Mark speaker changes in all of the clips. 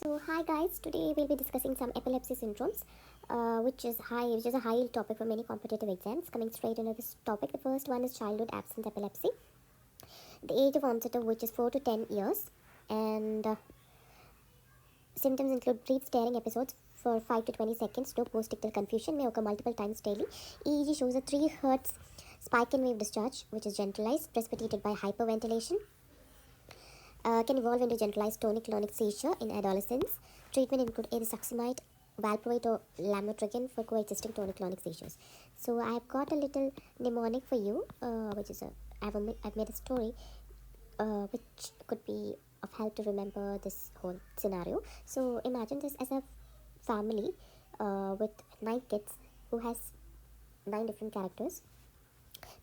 Speaker 1: So hi guys, today we'll be discussing some epilepsy syndromes, which is a high topic for many competitive exams. Coming straight into this topic, the first one is childhood absence epilepsy. The age of onset of which is 4 to 10 years, and symptoms include brief staring episodes for 5 to 20 seconds. No post-ictal confusion, may occur multiple times daily. EEG shows a 3 Hz spike in wave discharge, which is generalized, precipitated by hyperventilation. Can evolve into generalized tonic-clonic seizure in adolescents. Treatment include ethosuximide, valproate, or lamotrigine for coexisting tonic-clonic seizures. So I've got a little mnemonic for you, I've made a story which could be of help to remember this whole scenario. So imagine this as a family with 9 kids who has 9 different characters.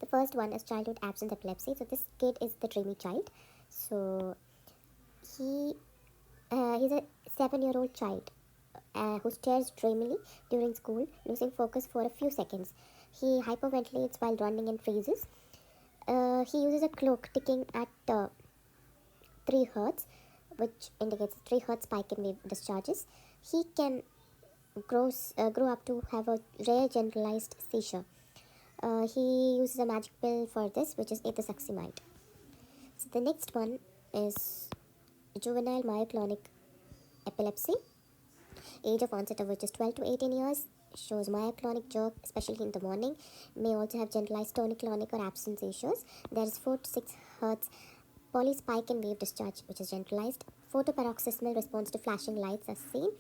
Speaker 1: The first one is childhood absence epilepsy. So this kid is the dreamy child. So he he's a 7-year-old child who stares dreamily during school, losing focus for a few seconds. He hyperventilates while running and freezes. He uses a clock ticking at 3 hertz, which indicates 3 hertz spike in wave discharges. He can grow up to have a rare generalized seizure. He uses a magic pill for this, which is ethosuximide. So the next one is juvenile myoclonic epilepsy. Age of onset of which is 12 to 18 years. Shows myoclonic jerk, especially in the morning. May also have generalized tonic-clonic or absence seizures. There is 4 to 6 hertz polyspike and wave discharge, which is generalized. Photoparoxysmal response to flashing lights as seen.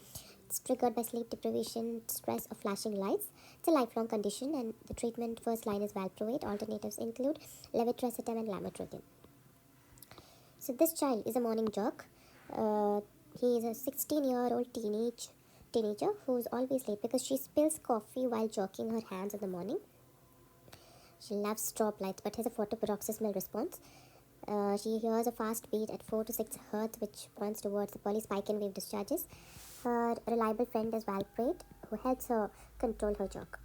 Speaker 1: It's triggered by sleep deprivation, stress, or flashing lights. It's a lifelong condition, and the treatment first line is valproate. Alternatives include levetiracetam and lamotrigine. So this child is a morning jerk. He is a 16-year-old teenager who is always late because she spills coffee while jerking her hands in the morning. She loves strobe lights but has a photoparoxysmal response. She hears a fast beat at 4 to 6 hertz, which points towards the polyspike and wave discharges. Her reliable friend is valproate, who helps her control her jerk.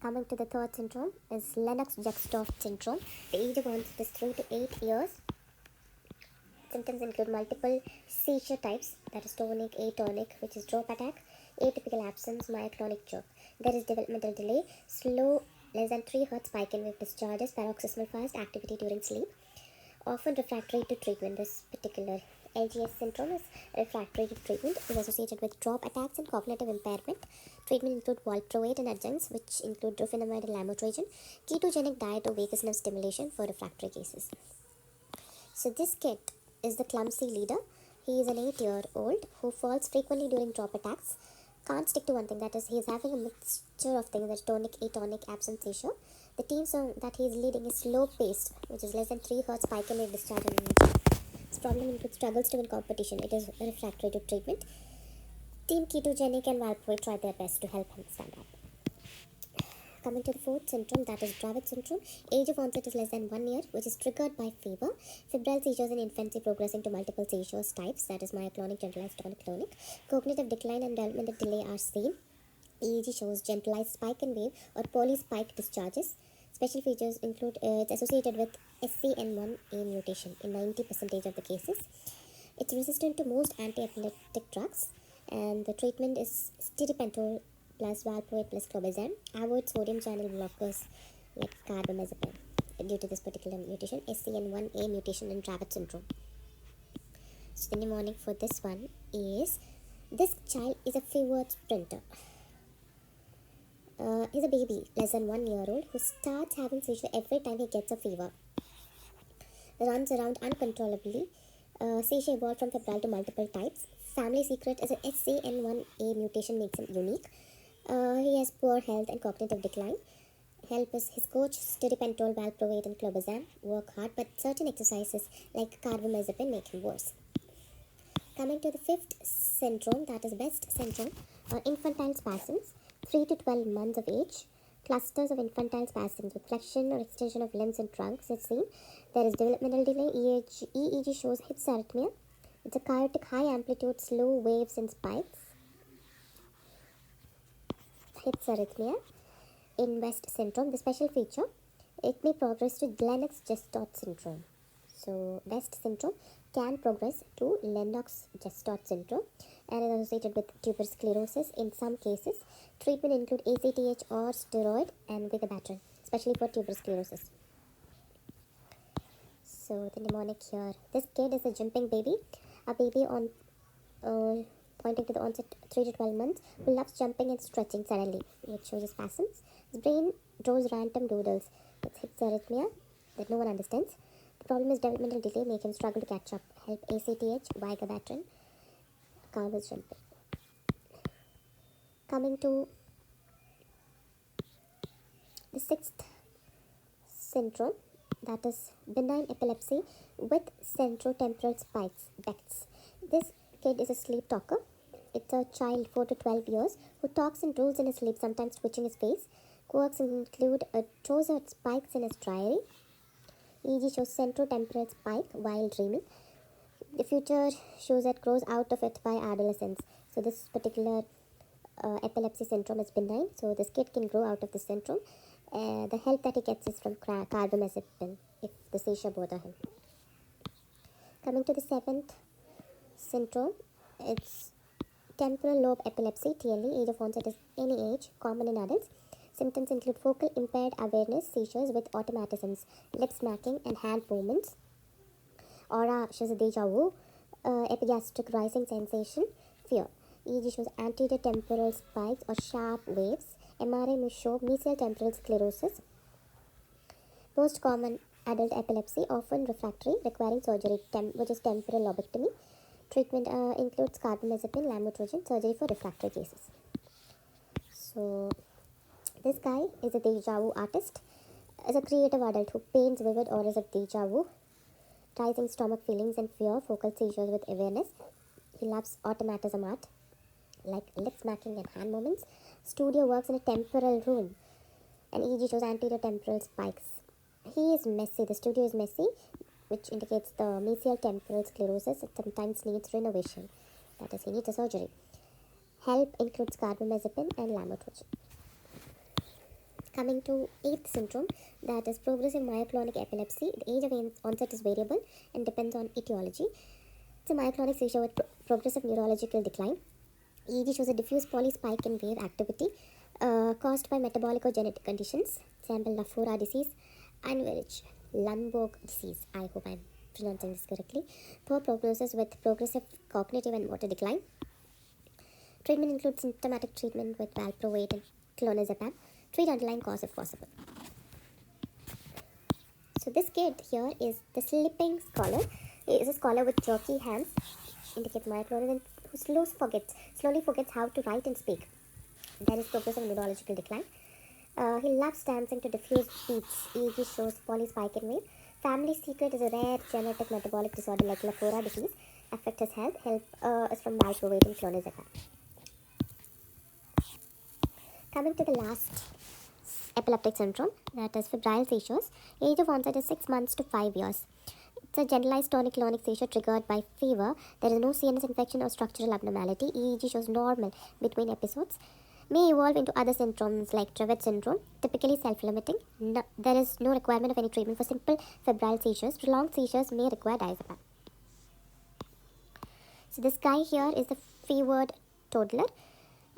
Speaker 1: Coming to the third syndrome is Lennox-Gastaut syndrome. The age of onset is 3 to 8 years. Symptoms include multiple seizure types, that is tonic, atonic, which is drop attack, atypical absence, myoclonic jerk. There is developmental delay, slow, less than 3 Hz spike in wave discharges, paroxysmal fast activity during sleep. Often refractory to treatment. This particular LGS syndrome is refractory to treatment. It is associated with drop attacks and cognitive impairment. Treatment include valproate and adjuncts, which include dopamine and lamotrigine. Ketogenic diet or vagus nerve stimulation for refractory cases. So this kid is the clumsy leader. He is an 8-year-old who falls frequently during drop attacks. Can't stick to one thing, that is, he is having a mixture of things, that tonic, atonic, absence seizure. The team song that he is leading is slow paced, which is less than 3 hertz spike in wave discharge and energy. This problem includes struggles to win competition. It is refractory to treatment. Team ketogenic and valproate try their best to help him stand up. Coming to the fourth syndrome, that is Dravet syndrome. Age of onset is less than 1 year, which is triggered by fever. Febrile seizures in infancy progressing to multiple seizures types, that is myoclonic, generalized, tonic-clonic. Cognitive decline and developmental delay are seen. EEG shows generalized spike and wave or polyspike discharges. Special features include it's associated with SCN1A mutation in 90% of the cases. It's resistant to most anti-epileptic drugs, and the treatment is stiripentol plus valproate plus clobazam. Avoid sodium channel blockers like carbamazepine due to this particular mutation, SCN1A mutation in Dravet syndrome. So the mnemonic for this one is, this child is a fever sprinter. He's a baby, less than 1 year old, who starts having seizure every time he gets a fever. Runs around uncontrollably. Seizure evolved from febrile to multiple types. Family secret is an SCN1A mutation makes him unique. He has poor health and cognitive decline. Help is his coach, stiripentol, valproate, and clobazam. Work hard, but certain exercises like carbamazepine make him worse. Coming to the fifth syndrome, that is Best syndrome, infantile spasms, 3 to 12 months of age. Clusters of infantile spasms with flexion or extension of limbs and trunks is seen. There is developmental delay. EEG shows hypsarrhythmia. It's a chaotic, high amplitude, slow waves and spikes. Hypsarrhythmia. In West syndrome, the special feature, it may progress to Lennox-Gastaut syndrome. So West syndrome, can progress to Lennox-Gastaut syndrome and is associated with tuberous sclerosis. In some cases, treatment include ACTH or steroid and vigabatrin, especially for tuberous sclerosis. So the mnemonic here. This kid is a jumping baby, a baby on pointing to the onset 3 to 12 months, who loves jumping and stretching suddenly, which shows his spasms. His brain draws random doodles with hypsarrhythmia that no one understands. The problem is developmental delay, make him struggle to catch up. Help ACTH, vigabatrin, calm his jumping. Coming to the sixth syndrome, that is benign epilepsy with centrotemporal spikes, BECS. This kid is a sleep talker. It's a child 4 to 12 years who talks and drools in his sleep, sometimes twitching his face. Quirks include shows spikes in his diary. EEG shows centrotemporal spike while dreaming. The future shows that grows out of it by adolescence. So this particular epilepsy syndrome is benign. So this kid can grow out of this syndrome. The help that he gets is from carbamazepine if the seizure bother him. Coming to the seventh syndrome, it's temporal lobe epilepsy, TLE. Age of onset is any age, common in adults. Symptoms include focal impaired awareness, seizures with automatisms, lip smacking and hand movements. Aura shows a deja vu, epigastric rising sensation, fear. EEG shows anterior temporal spikes or sharp waves. MRI may show mesial temporal sclerosis. Most common adult epilepsy, often refractory, requiring surgery, which is temporal lobectomy. Treatment includes carbamazepine, lamotrigine, surgery for refractory cases. So this guy is a deja vu artist, is a creative adult who paints vivid auras of deja vu, rising stomach feelings and fear, focal seizures with awareness. He loves automatism art, like lip smacking and hand movements. Studio works in a temporal room, and EEG shows anterior temporal spikes. He is messy. The studio is messy, which indicates the mesial temporal sclerosis. It sometimes needs renovation. That is, he needs a surgery. Help includes carbamazepine and lamotrigine. Coming to 8th syndrome, that is progressive myoclonic epilepsy. The age of onset is variable and depends on etiology. It's a myoclonic seizure with progressive neurological decline. EEG shows a diffuse polyspike and wave activity caused by metabolic or genetic conditions. Example, Lafora disease, Anwerich, Lundborg disease. I hope I'm pronouncing this correctly. Poor prognosis with progressive cognitive and motor decline. Treatment includes symptomatic treatment with valproate and clonazepam. Treat underlying cause if possible. So this kid here is the slipping scholar. He is a scholar with jerky hands, indicates myoclonic, who slowly forgets how to write and speak. There is progressive neurological decline. He loves dancing to diffuse beats. EEG shows polyspike and wave. Family secret is a rare genetic metabolic disorder like Lafora disease. Affect his health. Help is from valproate and clonazepam. Coming to the last epileptic syndrome, that is febrile seizures. Age of onset is 6 months to 5 years. It's a generalized tonic-clonic seizure triggered by fever. There is no CNS infection or structural abnormality. EEG shows normal between episodes. May evolve into other syndromes like Dravet syndrome, typically self-limiting. There is no requirement of any treatment for simple febrile seizures. Prolonged seizures may require diazepam. So this guy here is the fevered toddler.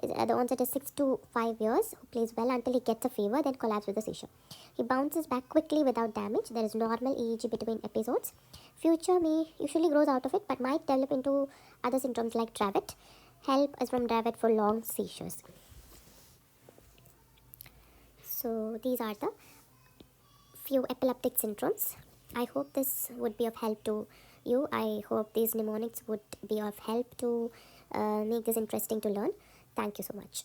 Speaker 1: The onset is 6 to 5 years, who plays well until he gets a fever, then collapses with a seizure. He bounces back quickly without damage. There is normal EEG between episodes. Future usually grows out of it, but might develop into other syndromes like Dravet. Help is from Dravet for long seizures. So these are the few epileptic syndromes. I hope this would be of help to you. I hope these mnemonics would be of help to make this interesting to learn. Thank you so much.